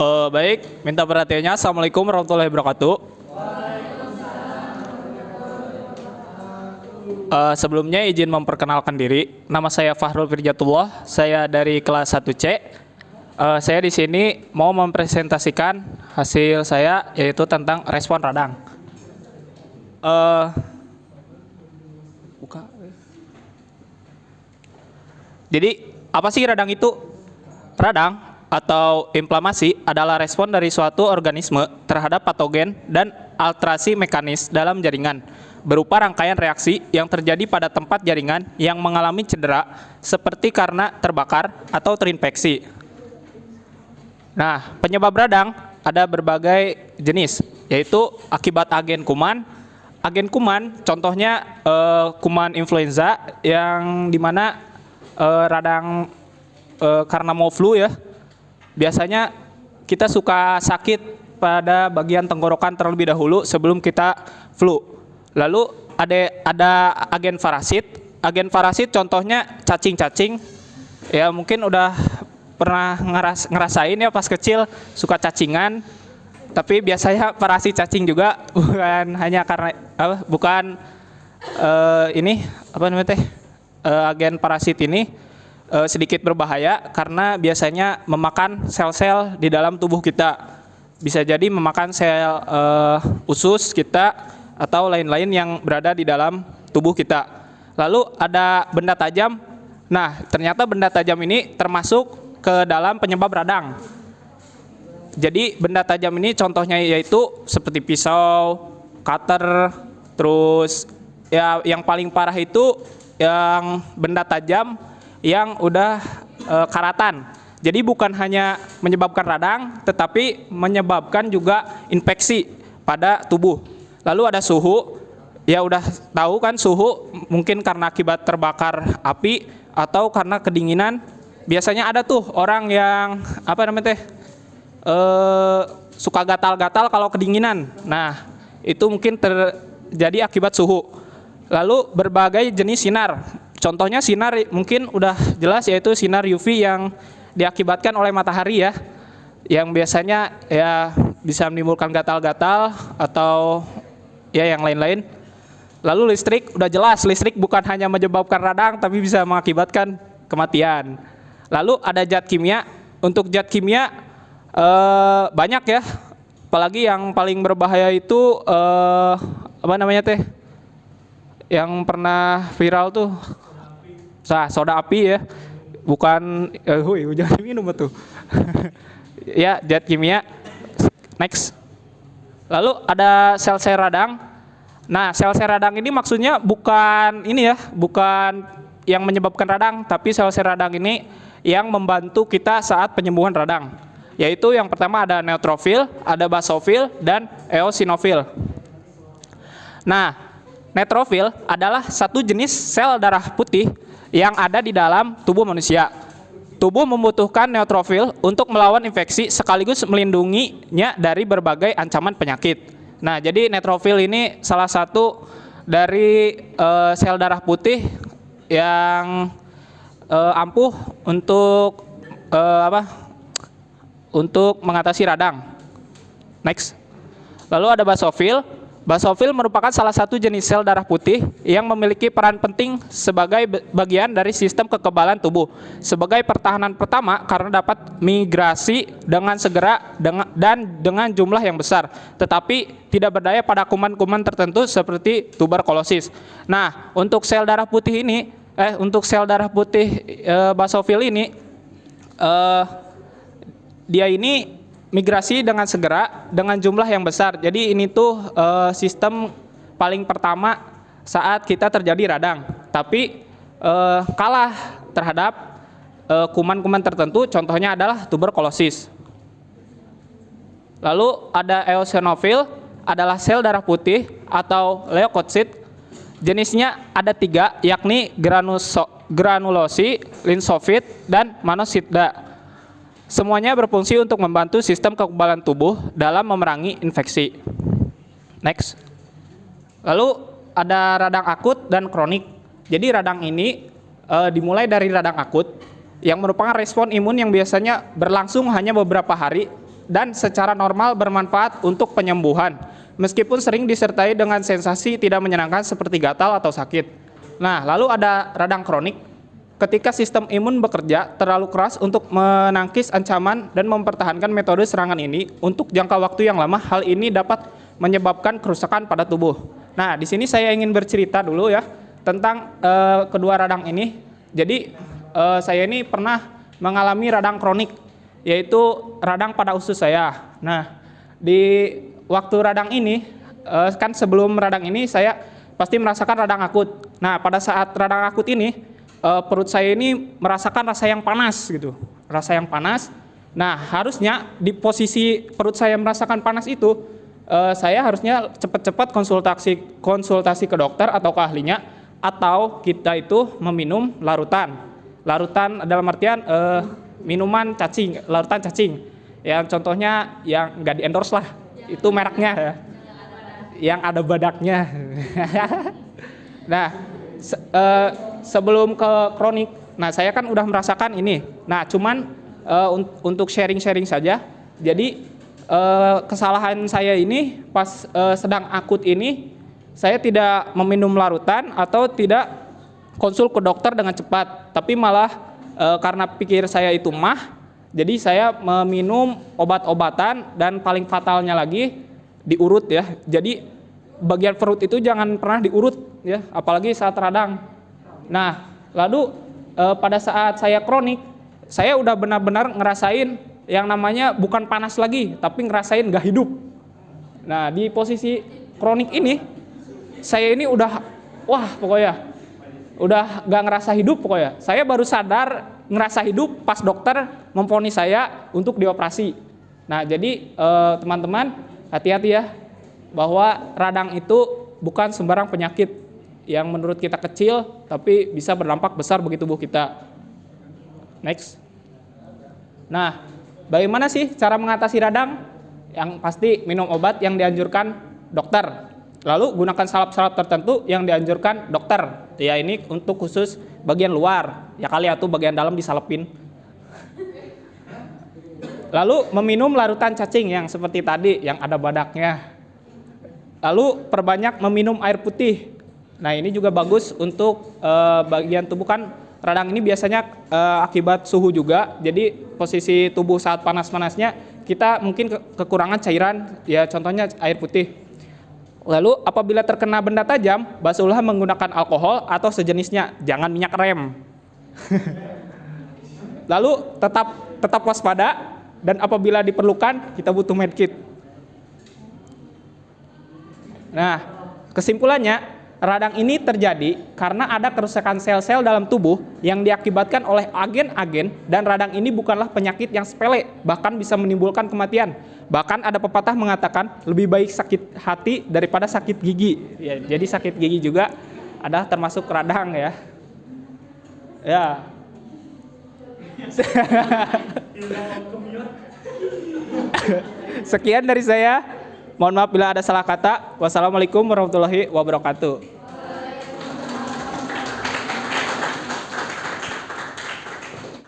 Baik, minta perhatiannya. Assalamualaikum warahmatullahi wabarakatuh. Sebelumnya izin memperkenalkan diri. Nama saya Fahrul Firjatullah. Saya dari kelas 1C. Saya di sini mau mempresentasikan hasil saya, yaitu tentang respon radang. Jadi apa sih radang itu? Radang atau inflamasi adalah respon dari suatu organisme terhadap patogen dan alterasi mekanis dalam jaringan, berupa rangkaian reaksi yang terjadi pada tempat jaringan yang mengalami cedera seperti karena terbakar atau terinfeksi. Nah, penyebab radang ada berbagai jenis, yaitu akibat agen kuman. Agen kuman contohnya kuman influenza, yang dimana radang karena mau flu ya. Biasanya kita suka sakit pada bagian tenggorokan terlebih dahulu sebelum kita flu. Lalu ada agen parasit. Agen parasit contohnya cacing-cacing. Ya mungkin udah pernah ngerasain ya pas kecil suka cacingan. Tapi biasanya parasit cacing juga, bukan hanya karena agen parasit ini sedikit berbahaya karena biasanya memakan sel-sel di dalam tubuh kita. Bisa jadi memakan sel usus kita atau lain-lain yang berada di dalam tubuh kita. Lalu ada benda tajam. Nah, ternyata benda tajam ini termasuk ke dalam penyebab radang. Jadi benda tajam ini contohnya yaitu seperti pisau, cutter, terus ya yang paling parah itu yang benda tajam yang udah karatan. Jadi bukan hanya menyebabkan radang, tetapi menyebabkan juga infeksi pada tubuh. Lalu ada suhu, ya udah tahu kan suhu mungkin karena akibat terbakar api atau karena kedinginan. Biasanya ada tuh orang yang suka gatal-gatal kalau kedinginan. Nah, itu mungkin terjadi akibat suhu. Lalu berbagai jenis sinar. Contohnya sinar mungkin udah jelas, yaitu sinar UV yang diakibatkan oleh matahari ya, yang biasanya ya bisa menimbulkan gatal-gatal atau ya yang lain-lain. Lalu listrik, udah jelas listrik bukan hanya menyebabkan radang tapi bisa mengakibatkan kematian. Lalu ada zat kimia. Untuk zat kimia banyak ya, apalagi yang paling berbahaya itu yang pernah viral tuh soda api ya, bukan jangan minum tuh. Ya, zat kimia. Next. Lalu ada sel-sel radang. Nah, sel-sel radang ini maksudnya bukan yang menyebabkan radang, tapi sel-sel radang ini yang membantu kita saat penyembuhan radang. Yaitu yang pertama ada neutrofil, ada basofil, dan eosinofil. Nah, neutrofil adalah satu jenis sel darah putih yang ada di dalam tubuh manusia. Tubuh membutuhkan neutrofil untuk melawan infeksi sekaligus melindunginya dari berbagai ancaman penyakit. Nah, jadi neutrofil ini salah satu dari sel darah putih yang ampuh untuk mengatasi radang. Next. Lalu ada basofil. Basofil merupakan salah satu jenis sel darah putih yang memiliki peran penting sebagai bagian dari sistem kekebalan tubuh. Sebagai pertahanan pertama karena dapat migrasi dengan segera dan dengan jumlah yang besar, tetapi tidak berdaya pada kuman-kuman tertentu seperti tuberkulosis. Nah, untuk sel darah putih ini, basofil ini, dia ini migrasi dengan segera dengan jumlah yang besar. Jadi ini tuh sistem paling pertama saat kita terjadi radang. Tapi kalah terhadap kuman-kuman tertentu, contohnya adalah tuberkulosis. Lalu ada eosinofil, adalah sel darah putih atau leukosit. Jenisnya ada 3, yakni granulosi, linsofit, dan monosida. Semuanya berfungsi untuk membantu sistem kekebalan tubuh dalam memerangi infeksi. Next. Lalu ada radang akut dan kronik. Jadi radang ini dimulai dari radang akut yang merupakan respon imun yang biasanya berlangsung hanya beberapa hari dan secara normal bermanfaat untuk penyembuhan, meskipun sering disertai dengan sensasi tidak menyenangkan seperti gatal atau sakit. Nah, lalu ada radang kronik. Ketika sistem imun bekerja terlalu keras untuk menangkis ancaman dan mempertahankan metode serangan ini untuk jangka waktu yang lama, hal ini dapat menyebabkan kerusakan pada tubuh. Nah, di sini saya ingin bercerita dulu ya tentang kedua radang ini. Jadi saya ini pernah mengalami radang kronik, yaitu radang pada usus saya. Nah, di waktu radang ini, kan sebelum radang ini saya pasti merasakan radang akut. Nah, pada saat radang akut ini, perut saya ini merasakan rasa yang panas gitu, rasa yang panas. Nah, harusnya di posisi perut saya merasakan panas itu, saya harusnya cepat-cepat konsultasi ke dokter atau ke ahlinya, atau kita itu meminum larutan. Larutan dalam artian minuman cacing, larutan cacing. Yang contohnya yang nggak di-endorse lah, itu mereknya ya, yang ada badaknya. Nah, sebelum ke kronik, nah saya kan udah merasakan ini. Nah, cuman untuk sharing-sharing saja. Jadi kesalahan saya ini pas sedang akut ini, saya tidak meminum larutan atau tidak konsul ke dokter dengan cepat, tapi malah karena pikir saya itu mah, jadi saya meminum obat-obatan dan paling fatalnya lagi diurut ya. Jadi bagian perut itu jangan pernah diurut ya, apalagi saat radang. Nah, lalu pada saat saya kronik, saya udah benar-benar ngerasain yang namanya bukan panas lagi, tapi ngerasain gak hidup. Nah, di posisi kronik ini, saya ini udah, wah pokoknya, udah gak ngerasa hidup pokoknya. Saya baru sadar ngerasa hidup pas dokter memvonis saya untuk dioperasi. Nah, jadi teman-teman hati-hati ya, bahwa radang itu bukan sembarang penyakit yang menurut kita kecil, tapi bisa berdampak besar bagi tubuh kita. Next. Nah, bagaimana sih cara mengatasi radang? Yang pasti minum obat yang dianjurkan dokter. Lalu gunakan salep-salep tertentu yang dianjurkan dokter. Ya, ini untuk khusus bagian luar. Ya kali atau bagian dalam disalepin. Lalu meminum larutan cacing yang seperti tadi, yang ada badaknya. Lalu perbanyak meminum air putih. Nah, ini juga bagus untuk bagian tubuh, kan radang ini biasanya akibat suhu juga. Jadi posisi tubuh saat panas-panasnya kita mungkin kekurangan cairan, ya contohnya air putih. Lalu apabila terkena benda tajam, basuhlah menggunakan alkohol atau sejenisnya, jangan minyak rem. Lalu tetap waspada, dan apabila diperlukan kita butuh medkit. Nah, kesimpulannya, radang ini terjadi karena ada kerusakan sel-sel dalam tubuh yang diakibatkan oleh agen-agen, dan radang ini bukanlah penyakit yang sepele, bahkan bisa menimbulkan kematian. Bahkan ada pepatah mengatakan lebih baik sakit hati daripada sakit gigi. Ya, jadi sakit gigi juga ada termasuk radang ya. Ya. Sekian dari saya. Mohon maaf bila ada salah kata. Wassalamualaikum warahmatullahi wabarakatuh.